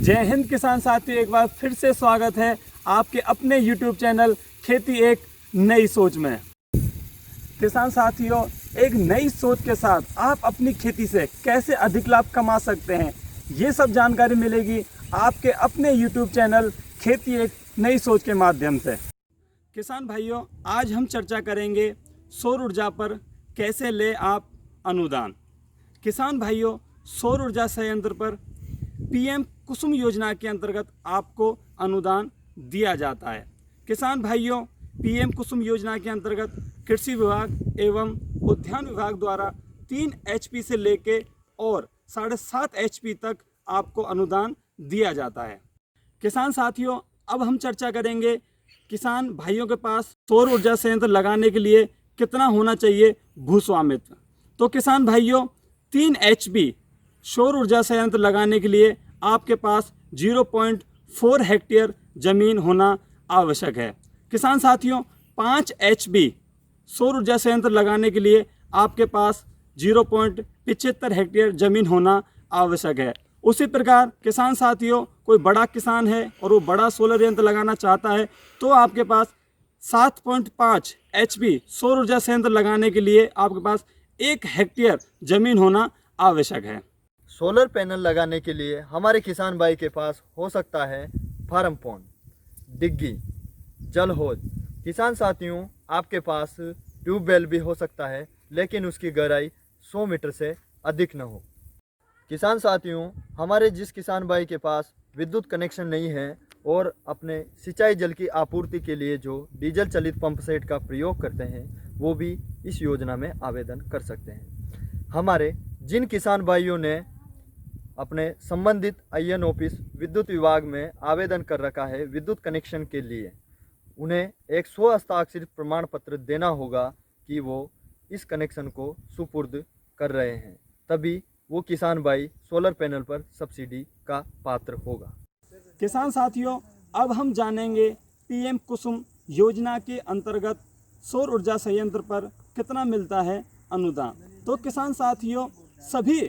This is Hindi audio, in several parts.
जय हिंद किसान साथियों, एक बार फिर से स्वागत है आपके अपने YouTube चैनल खेती एक नई सोच में। किसान साथियों, एक नई सोच के साथ आप अपनी खेती से कैसे अधिक लाभ कमा सकते हैं, ये सब जानकारी मिलेगी आपके अपने YouTube चैनल खेती एक नई सोच के माध्यम से। किसान भाइयों, आज हम चर्चा करेंगे सौर ऊर्जा पर कैसे ले आप अनुदान। किसान भाइयों, सौर ऊर्जा संयंत्र पर PM कुसुम योजना के अंतर्गत आपको अनुदान दिया जाता है। किसान भाइयों, PM कुसुम योजना के अंतर्गत कृषि विभाग एवं उद्यान विभाग द्वारा 3 HP से लेके और 7.5 HP तक आपको अनुदान दिया जाता है। किसान साथियों, अब हम चर्चा करेंगे किसान भाइयों के पास सौर ऊर्जा संयंत्र लगाने के लिए कितना होना चाहिए भूस्वामित्व। तो किसान भाइयों, 3 HP सौर ऊर्जा संयंत्र लगाने के लिए आपके पास 0.4 हेक्टेयर जमीन होना आवश्यक है। किसान साथियों, 5 HP सौर ऊर्जा संयंत्र लगाने के लिए आपके पास 0.75 हेक्टेयर जमीन होना आवश्यक है। उसी प्रकार किसान साथियों, कोई बड़ा किसान है और वो बड़ा सोलर यंत्र लगाना चाहता है तो आपके पास 7.5 HP सौर ऊर्जा संयंत्र लगाने के लिए आपके पास 1 हेक्टेयर जमीन होना आवश्यक है। सोलर पैनल लगाने के लिए हमारे किसान भाई के पास हो सकता है फार्म पॉन्ड, डिग्गी, जल हौज। किसान साथियों, आपके पास ट्यूबवेल भी हो सकता है, लेकिन उसकी गहराई 100 मीटर से अधिक न हो। किसान साथियों, हमारे जिस किसान भाई के पास विद्युत कनेक्शन नहीं है और अपने सिंचाई जल की आपूर्ति के लिए जो डीजल चलित पंप सेट का प्रयोग करते हैं, वो भी इस योजना में आवेदन कर सकते हैं। हमारे जिन किसान भाइयों ने अपने संबंधित IN ऑफिस विद्युत विभाग में आवेदन कर रखा है विद्युत कनेक्शन के लिए, उन्हें एक 100 हस्ताक्षरित प्रमाण पत्र देना होगा कि वो इस कनेक्शन को सुपुर्द कर रहे हैं, तभी वो किसान भाई सोलर पैनल पर सब्सिडी का पात्र होगा। किसान साथियों, अब हम जानेंगे PM कुसुम योजना के अंतर्गत सौर ऊर्जा संयंत्र पर कितना मिलता है अनुदान। तो किसान साथियों, सभी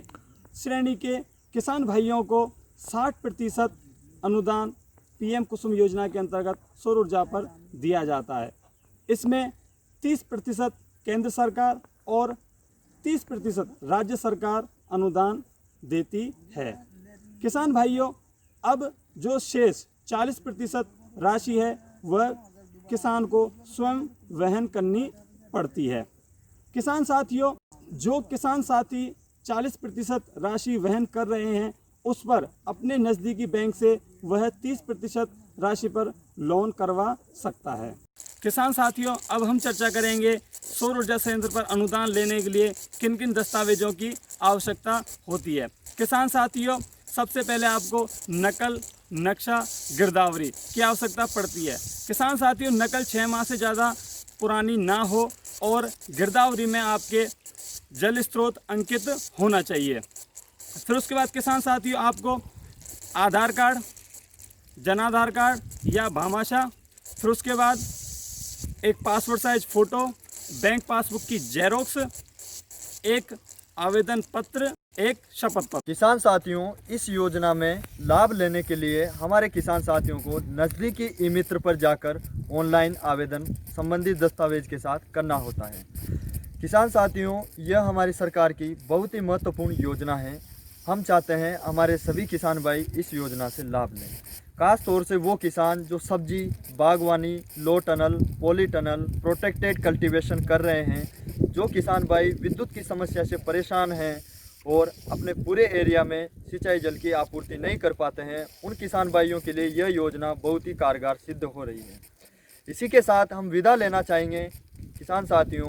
श्रेणी के किसान भाइयों को 60% अनुदान PM कुसुम योजना के अंतर्गत सौर ऊर्जा पर दिया जाता है। इसमें 30% केंद्र सरकार और 30% राज्य सरकार अनुदान देती है। किसान भाइयों, अब जो शेष 40% राशि है वह किसान को स्वयं वहन करनी पड़ती है। किसान साथियों, जो किसान साथी 40% राशि वहन कर रहे हैं उस पर अपने नज़दीकी बैंक से वह 30% राशि पर लोन करवा सकता है। किसान साथियों, अब हम चर्चा करेंगे सौर ऊर्जा संयंत्र पर अनुदान लेने के लिए किन किन दस्तावेजों की आवश्यकता होती है। किसान साथियों, सबसे पहले आपको नकल, नक्शा, गिरदावरी की आवश्यकता पड़ती है। किसान साथियों, नकल 6 माह से ज़्यादा पुरानी ना हो और गिरदावरी में आपके जल स्रोत अंकित होना चाहिए। फिर उसके बाद किसान साथियों, आपको आधार कार्ड, जनाधार कार्ड या भामाशाह, फिर उसके बाद एक passport size photo, bank passbook की जेरोक्स, एक आवेदन पत्र, एक शपथ पत्र। किसान साथियों, इस योजना में लाभ लेने के लिए हमारे किसान साथियों को नज़दीकी ई-मित्र पर जाकर ऑनलाइन आवेदन संबंधित दस्तावेज के साथ करना होता है। किसान साथियों, यह हमारी सरकार की बहुत ही महत्वपूर्ण योजना है। हम चाहते हैं हमारे सभी किसान भाई इस योजना से लाभ लें। खास तौर से वो किसान जो सब्जी, बागवानी, low tunnel, poly tunnel, protected cultivation कर रहे हैं, जो किसान भाई विद्युत की समस्या से परेशान हैं और अपने पूरे एरिया में सिंचाई जल की आपूर्ति नहीं कर पाते हैं, उन किसान भाइयों के लिए यह योजना बहुत ही कारगर सिद्ध हो रही है। इसी के साथ हम विदा लेना चाहेंगे किसान साथियों,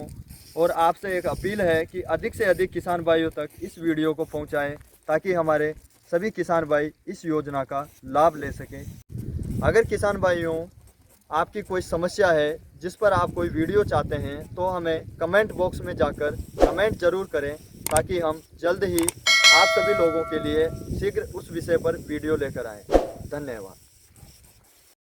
और आपसे एक अपील है कि अधिक से अधिक किसान भाइयों तक इस वीडियो को पहुंचाएं ताकि हमारे सभी किसान भाई इस योजना का लाभ ले सकें। अगर किसान भाइयों आपकी कोई समस्या है जिस पर आप कोई वीडियो चाहते हैं तो हमें कमेंट बॉक्स में जाकर कमेंट ज़रूर करें ताकि हम जल्द ही आप सभी लोगों के लिए शीघ्र उस विषय पर वीडियो लेकर आएँ। धन्यवाद।